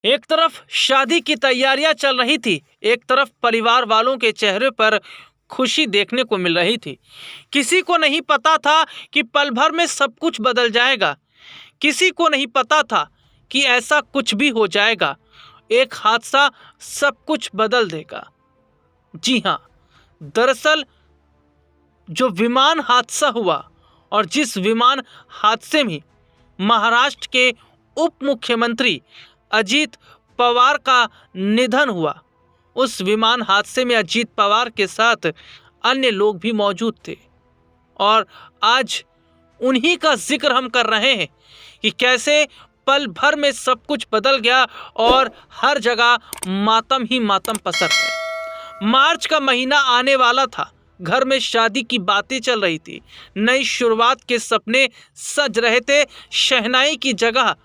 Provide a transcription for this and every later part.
एक तरफ शादी की तैयारियां चल रही थी, एक तरफ परिवार वालों के चेहरे पर खुशी देखने को मिल रही थी। किसी को नहीं पता था कि पल भर में सब कुछ बदल जाएगा। किसी को नहीं पता था कि ऐसा कुछ भी हो जाएगा। एक हादसा सब कुछ बदल देगा। जी हाँ, दरअसल जो विमान हादसा हुआ और जिस विमान हादसे में महाराष्ट्र के उप मुख्यमंत्री अजीत पवार का निधन हुआ, उस विमान हादसे में अजीत पवार के साथ अन्य लोग भी मौजूद थे। और आज उन्हीं का जिक्र हम कर रहे हैं कि कैसे पल भर में सब कुछ बदल गया और हर जगह मातम ही मातम पसर गया। मार्च का महीना आने वाला था, घर में शादी की बातें चल रही थी, नई शुरुआत के सपने सज रहे थे, शहनाई की जगह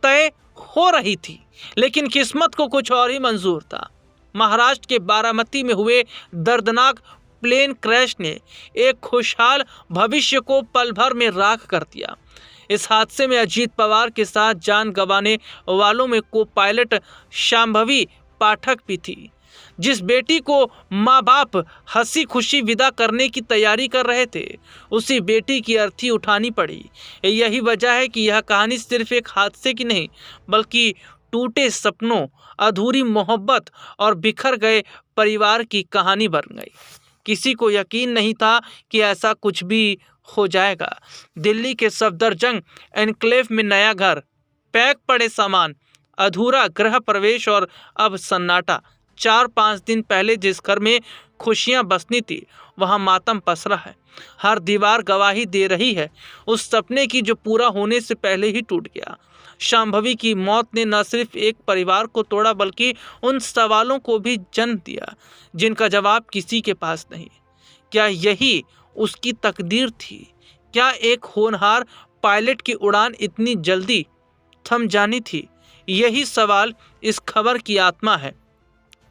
तय हो रही थी। लेकिन किस्मत को कुछ और ही मंजूर था। महाराष्ट्र के बारामती में हुए दर्दनाक प्लेन क्रैश ने एक खुशहाल भविष्य को पल भर में राख कर दिया। इस हादसे में अजीत पवार के साथ जान गंवाने वालों में को पायलट शांभवी पाठक भी थी। जिस बेटी को माँ बाप हंसी खुशी विदा करने की तैयारी कर रहे थे, उसी बेटी की अर्थी उठानी पड़ी। यही वजह है कि यह कहानी सिर्फ एक हादसे की नहीं, बल्कि टूटे सपनों, अधूरी मोहब्बत और बिखर गए परिवार की कहानी बन गई। किसी को यकीन नहीं था कि ऐसा कुछ भी हो जाएगा। दिल्ली के सफदरजंग एन्क्लेव में नया घर, पैक पड़े सामान, अधूरा गृह प्रवेश और अब सन्नाटा। 4-5 दिन पहले जिस घर में खुशियां बसनी थी, वहां मातम पसरा है। हर दीवार गवाही दे रही है उस सपने की जो पूरा होने से पहले ही टूट गया। शांभवी की मौत ने न सिर्फ एक परिवार को तोड़ा, बल्कि उन सवालों को भी जन्म दिया जिनका जवाब किसी के पास नहीं। क्या यही उसकी तकदीर थी? क्या एक होनहार पायलट की उड़ान इतनी जल्दी थम जानी थी? यही सवाल इस खबर की आत्मा है।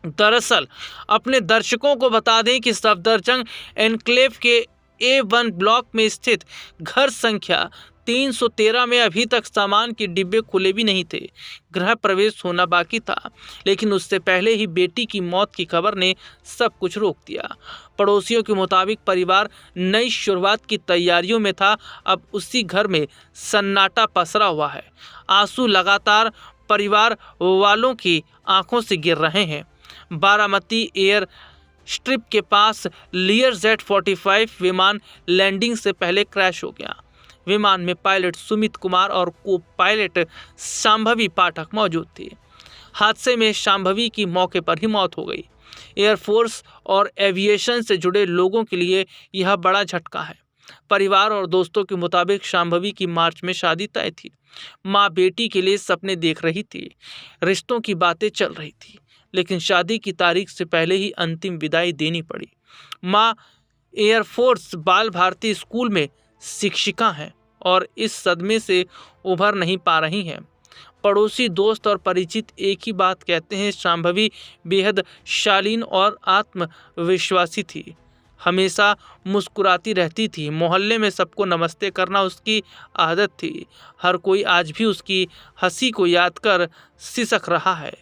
दरअसल अपने दर्शकों को बता दें कि सफदरजंग एन्क्लेव के A1 ब्लॉक में स्थित घर संख्या 313 में अभी तक सामान के डिब्बे खुले भी नहीं थे। गृह प्रवेश होना बाकी था, लेकिन उससे पहले ही बेटी की मौत की खबर ने सब कुछ रोक दिया। पड़ोसियों के मुताबिक परिवार नई शुरुआत की तैयारियों में था। अब उसी घर में सन्नाटा पसरा हुआ है। आंसू लगातार परिवार वालों की आंखों से गिर रहे हैं। बारामती एयर स्ट्रिप के पास लियर Z-45 विमान लैंडिंग से पहले क्रैश हो गया। विमान में पायलट सुमित कुमार और को पायलट शांभवी पाठक मौजूद थे। हादसे में शांभवी की मौके पर ही मौत हो गई। एयरफोर्स और एविएशन से जुड़े लोगों के लिए यह बड़ा झटका है। परिवार और दोस्तों के मुताबिक शांभवी की मार्च में शादी तय थी। माँ बेटी के लिए सपने देख रही थी, रिश्तों की बातें चल रही थी, लेकिन शादी की तारीख से पहले ही अंतिम विदाई देनी पड़ी। माँ एयरफोर्स बाल भारती स्कूल में शिक्षिका हैं और इस सदमे से उभर नहीं पा रही हैं। पड़ोसी, दोस्त और परिचित एक ही बात कहते हैं, शांभवी बेहद शालीन और आत्मविश्वासी थी। हमेशा मुस्कुराती रहती थी। मोहल्ले में सबको नमस्ते करना उसकी आदत थी। हर कोई आज भी उसकी हंसी को याद कर सिसक रहा है।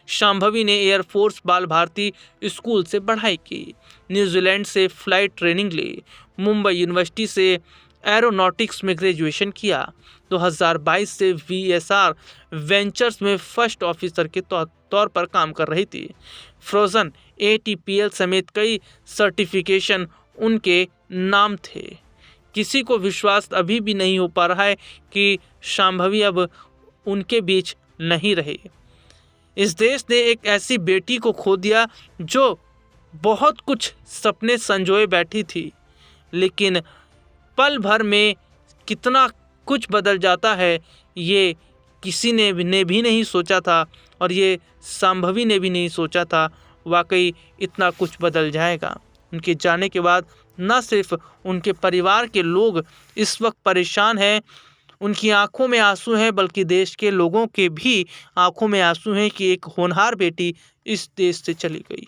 शांभवी ने एयरफोर्स बाल भारती स्कूल से पढ़ाई की, न्यूजीलैंड से फ्लाइट ट्रेनिंग ली, मुंबई यूनिवर्सिटी से एरोनॉटिक्स में ग्रेजुएशन किया। 2022 से VSR वेंचर्स में फर्स्ट ऑफिसर के तौर पर काम कर रही थी। फ्रोजन, ATPL समेत कई सर्टिफिकेशन उनके नाम थे। किसी को विश्वास अभी भी नहीं हो पा रहा है कि शांभवी अब उनके बीच नहीं रहे। इस देश ने एक ऐसी बेटी को खो दिया जो बहुत कुछ सपने संजोए बैठी थी, लेकिन पल भर में कितना कुछ बदल जाता है ये किसी ने भी नहीं सोचा था, और ये शांभवी ने भी नहीं सोचा था वाकई इतना कुछ बदल जाएगा। उनके जाने के बाद न सिर्फ उनके परिवार के लोग इस वक्त परेशान हैं, उनकी आंखों में आंसू हैं, बल्कि देश के लोगों के भी आंखों में आंसू हैं कि एक होनहार बेटी इस देश से चली गई।